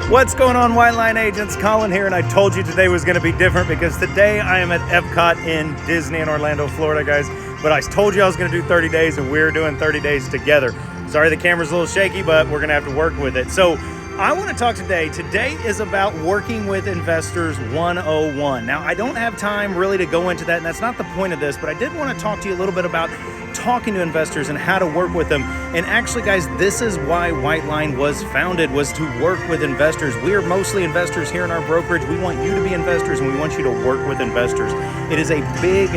What's going on, White Line Agents? Colin here, and I told you today was going to be different because today I am at Epcot in Disney in Orlando, Florida, guys. But I told you I was going to do 30 days, and we're doing 30 days together. Sorry the camera's a little shaky, but we're going to have to work with it. So I want to talk today. Today is about working with investors 101. Now, I don't have time really to go into that, and that's not the point of this, but I did want to talk to you a little bit about talking to investors and how to work with them. And actually, guys, this is why White Line was founded, was to work with investors. We are mostly investors here in our brokerage. We want you to be investors, and we want you to work with investors. It is a big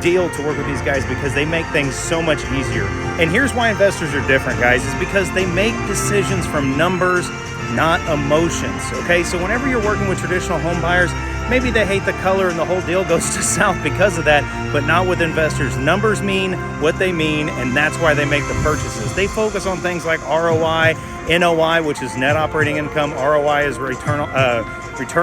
deal to work with these guys because they make things so much easier. And here's why investors are different, guys, is because they make decisions from numbers, not emotions. Okay, so whenever you're working with traditional home buyers, maybe they hate the color and the whole deal goes to south because of that, but not with investors. Numbers mean what they mean, and that's why they make the purchases. They focus on things like ROI, NOI, which is net operating income. ROI is return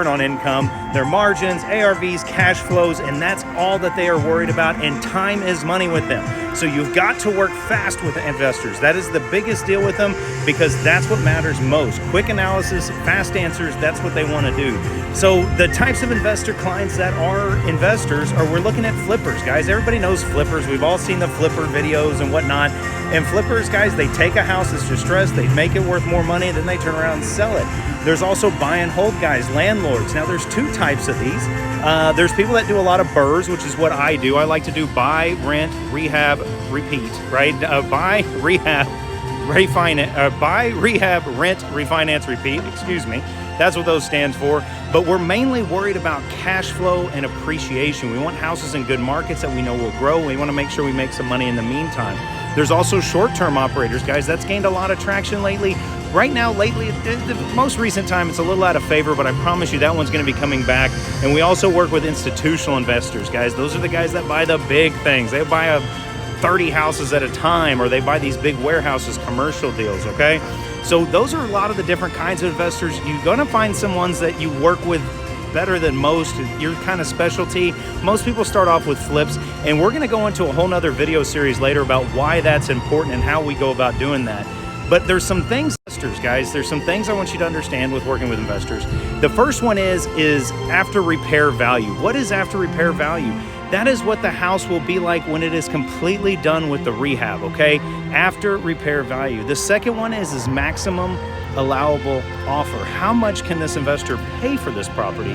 on income, their margins, ARVs, cash flows, and that's all that they are worried about, and time is money with them. So you've got to work fast with the investors. That is the biggest deal with them because that's what matters most. Quick analysis, fast answers, that's what they want to do. So the types of investor clients that are investors are, we're looking at flippers, guys. Everybody knows flippers. We've all seen the flipper videos and whatnot. And flippers, guys, they take a house that's distressed, they make it worth more money, then they turn around and sell it. There's also buy and hold guys, landlords. Now there's two types of these. There's people that do a lot of BRRRRs, which is what I do. I like to do buy, rent, rehab, repeat, right? Buy, rehab, rent, refinance, repeat, excuse me. That's what those stand for. But we're mainly worried about cash flow and appreciation. We want houses in good markets that we know will grow. We want to make sure we make some money in the meantime. There's also short-term operators, guys. That's gained a lot of traction lately. Right now, lately, the most recent time, it's a little out of favor, but I promise you that one's going to be coming back. And we also work with institutional investors, guys. Those are the guys that buy the big things. They buy 30 houses at a time, or they buy these big warehouses, commercial deals, okay? So those are a lot of the different kinds of investors. You're going to find some ones that you work with better than most, your kind of specialty. Most people start off with flips, and we're going to go into a whole nother video series later about why that's important and how we go about doing that. But there's some things, guys, there's some things I want you to understand with working with investors. The first one is after repair value. What is after repair value? That is what the house will be like when it is completely done with the rehab, okay? After repair value. The second one is maximum allowable offer. How much can this investor pay for this property?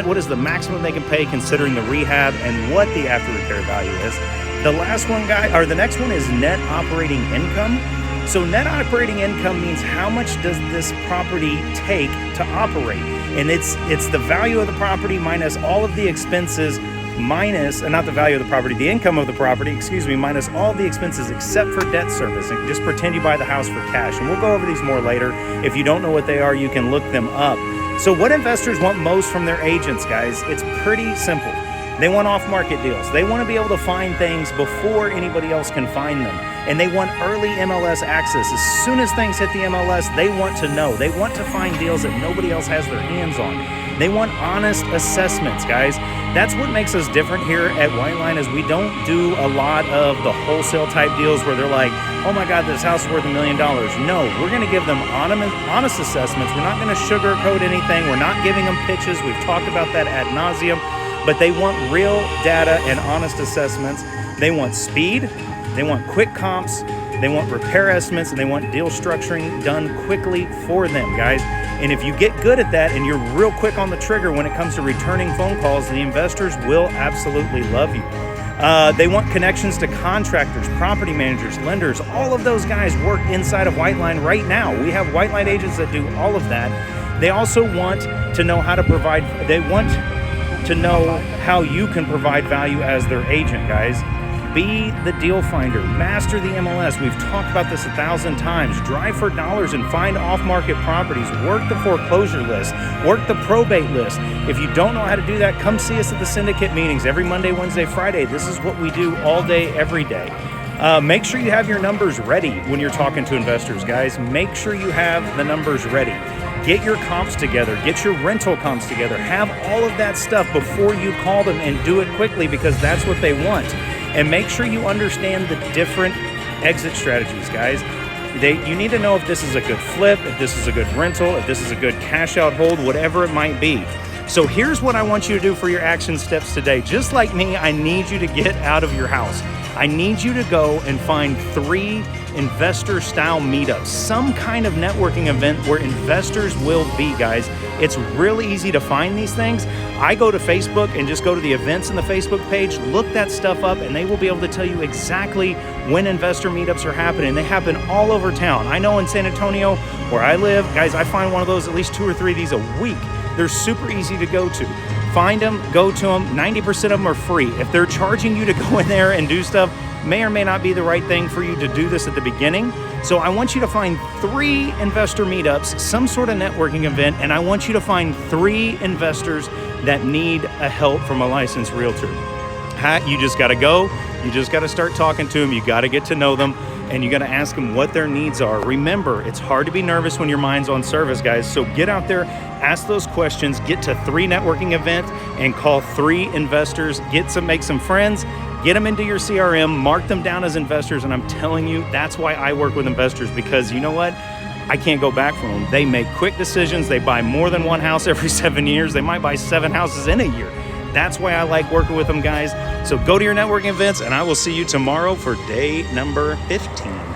What is the maximum they can pay considering the rehab and what the after repair value is? The next one is net operating income. So net operating income means how much does this property take to operate? And it's the value of the property minus all of the expenses, not the value of the property, the income of the property, minus all the expenses except for debt service. And just pretend you buy the house for cash. And we'll go over these more later. If you don't know what they are, you can look them up. So what investors want most from their agents, guys, it's pretty simple. They want off-market deals. They want to be able to find things before anybody else can find them. And they want early MLS access. As soon as things hit the MLS, they want to know. They want to find deals that nobody else has their hands on. They want honest assessments, guys. That's what makes us different here at White Line, is we don't do a lot of the wholesale type deals where they're like, oh my God, this house is worth $1 million. No, we're going to give them honest assessments. We're not going to sugarcoat anything. We're not giving them pitches. We've talked about that ad nauseum. But they want real data and honest assessments. They want speed, they want quick comps, they want repair estimates, and they want deal structuring done quickly for them, guys. And if you get good at that and you're real quick on the trigger when it comes to returning phone calls, the investors will absolutely love you. They want connections to contractors, property managers, lenders. All of those guys work inside of White Line right now. We have White Line agents that do all of that. They also want to know how to provide, they want to know how you can provide value as their agent, guys. Be the deal finder. Master the MLS. We've talked about this 1,000 times. Drive for dollars and find off-market properties. Work the foreclosure list. Work the probate list. If you don't know how to do that, come see us at the syndicate meetings every Monday, Wednesday, Friday. This is what we do all day, every day. Make sure you have your numbers ready when you're talking to investors, guys. Make sure you have the numbers ready. Get your comps together. Get your rental comps together. Have all of that stuff before you call them, and do it quickly because that's what they want. And make sure you understand the different exit strategies, guys. You need to know if this is a good flip, if this is a good rental, if this is a good cash out hold, whatever it might be. So here's what I want you to do for your action steps today. Just like me, I need you to get out of your house. I need you to go and find 3 investor style meetups, some kind of networking event where investors will be, guys. It's really easy to find these things. I go to Facebook and just go to the events in the Facebook page, look that stuff up, and they will be able to tell you exactly when investor meetups are happening. They happen all over town. I know in San Antonio, where I live, guys, I find one of those, at least 2 or 3 of these a week. They're super easy to go to. Find them, go to them. 90% of them are free. If they're charging you to go in there and do stuff, may or may not be the right thing for you to do this at the beginning. So I want you to find 3 investor meetups, some sort of networking event, and I want you to find 3 investors that need a help from a licensed realtor. You just got to go. You just got to start talking to them. You got to get to know them, and you got to ask them what their needs are. Remember, it's hard to be nervous when your mind's on service, guys. So get out there, ask those questions, get to 3 networking events, and call 3 investors. Make some friends. Get them into your CRM, mark them down as investors, and I'm telling you, that's why I work with investors, because you know what? I can't go back from them. They make quick decisions. They buy more than 1 house every 7 years. They might buy 7 houses in a year. That's why I like working with them, guys. So go to your networking events, and I will see you tomorrow for day number 15.